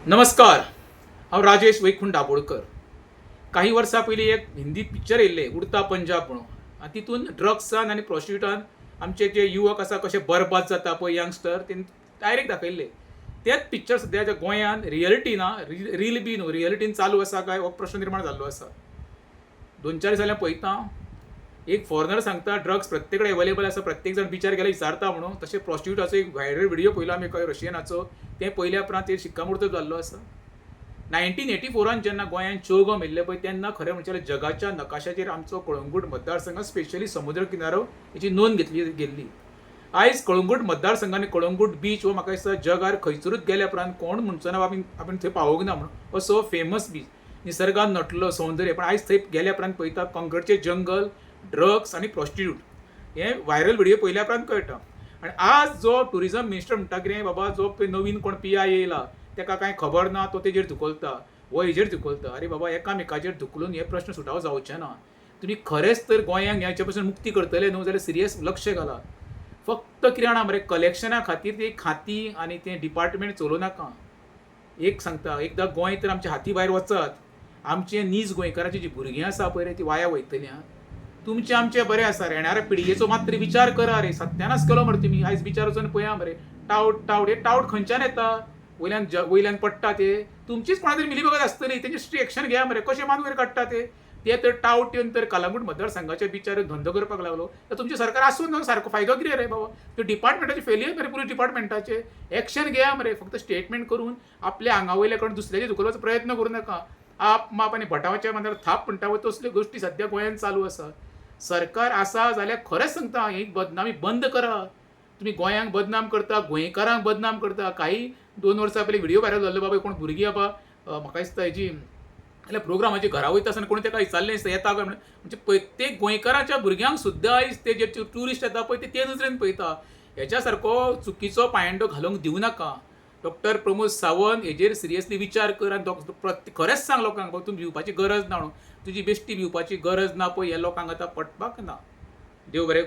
नमस्कार, हांव राजेश वैकुंठ दाबोळकर. काही वर्सां पयलीं एक हिंदी पिक्चर येयल्लें उडता पंजाब म्हणून. आनी तितून ड्रग्सान आनी प्रॉस्टिट्यूटान आमचे जे युवक आसा कशे बरबाद जाता पळय यंगस्टर तें डायरेक्ट दाखयल्लें. तेंच पिक्चर सद्याच्या गोंयांत रियलिटी ना रील बी न्हू रियलिटीन चालू आसा काय हो प्रश्न निर्माण जाल्लो आसा. 2-4 दीस जाल्यार पळयता एक फॉरेनर सांगता ड्रग्स प्रत्येक कडेन अवेलेबल आसा, प्रत्येक जण बिचार गेला विचारता म्हणून. तशें प्रॉस्टिट्यूटाचो एक व्हायरल व्हिडिओ पयलो आमी रशियनाचो, तें पयल्या उपरांत तें शिक्कामोर्तब जाल्लो आसा. 1984 जेन्ना गोंयांत चौगांव मेल्ले पळय तेन्ना खरें म्हणल्यार जगाच्या नकाशाचेर आमचो कळंगूट मतदारसंघ स्पेशली समुद्र किनारो हेची नोंद घेतली गेल्ली. आयज कळंगूट मतदारसंघ आनी कळंगूट बीच हो म्हाका दिसता जगार खंयसरूच गेल्या उपरांत कोण म्हणचो ना आमी थंय पावोंक ना म्हणून. असो फेमस बीच, निसर्गान नटलो सौंदर्य. पण आयज थंय गेल्या उपरांत पळयता कंकरचें जंगल, ड्रग्स आनी प्रॉस्टिट्यूट हे व्हायरल व्हिडिओ पयल्या उपरांत कळटा. आनी आज जो टुरिझम मिनिस्टर म्हणटा कितें बाबा जो नवीन कोण PI येयला ताका कांय खबर ना तो तेजेर धुकलता वो हेजेर धुकलता. अरे बाबा एकामेकाचेर धुकलून हे प्रश्न सुटाव जावचे ना. तुमी खरेंच तर गोंयांक ह्याचे पासून मुक्ती करतले न्हू जाल्यार सिरियस लक्ष घाला. फक्त कितें जाणा मरे कलेक्शना खातीर ती खाती आनी तें डिपार्टमेंट चलोव नाका. एक सांगता एकदां गोंय तर आमचे हाती भायर वचत, आमचे नीज गोंयकारांची जी भुरगीं आसा पळय रे ती वाया वयतलीं. तुमचे आमचे बरें आसा, येणाऱ्या पिळगेचो मात्र विचार करा रे. सत्यानाच केलो मरे तुमी. आयज विचार वचून पळया मरे टावट हे टावट खंयच्यान येता, वयल्यान पडटा ते तुमचीच कोणा तरी मिलीभगत आसतली. तेजेर स्ट्रिक्ट एक्शन घेया मरे. कशे मान वयर काडटा ते तर टावट येवन तर कलंगूट मतदारसंघाच्या बिचार धंदो करपाक लागलो. तर तुमचे सरकार आसून सारको फायदो कितें रे बाबा. त्यो डिपार्टमेंटाचे फेलियर मरे पुलीस डिपार्टमेंटाचे. एक्शन घेया मरे. फक्त स्टेटमेंट करून आपल्या आंगा वयल्या कडून दुसऱ्याचे धुकलपाचो प्रयत्न करूं नाका. आप माप आनी भटावाच्या मनार थाप म्हणटा पळय तसल्यो गोश्टी सद्या गोंयांत चालू आसा. सरकार आसा जाल्यार खरेंच सांगता ही बदनामी बंद करा. तुम्ही गोंयांक बदनाम करता, गोंयकारांक बदनाम करता. काही 2 वर्सां पयलीं व्हिडिओ व्हायरल जाल्लो बाबा कोण भुरगीं बाबा म्हाका दिसता हेजी जाल्यार प्रोग्रामाची घरा वयता आसतना कोणी ताका विचारलें दिसता येता काय म्हणून. म्हणजे प्रत्येक गोंयकाराच्या भुरग्यांक सुद्दां आयज ते जे ट्युरिस्ट येता पळय ते नजरेन पळयता. हेच्या सारको चुकीचो पायंडो घालूंक दिवं नाका. डॉक्टर प्रमोद सावंत हेजेर सिरियसली विचार कर आनी खरेंच सांग लोकांक बाबा तूं भिवपाची गरज ना म्हणून. तुजी बेश्टी भिवपाची गरज ना पळय हे लोकांक आतां पटपाक ना. देव बरें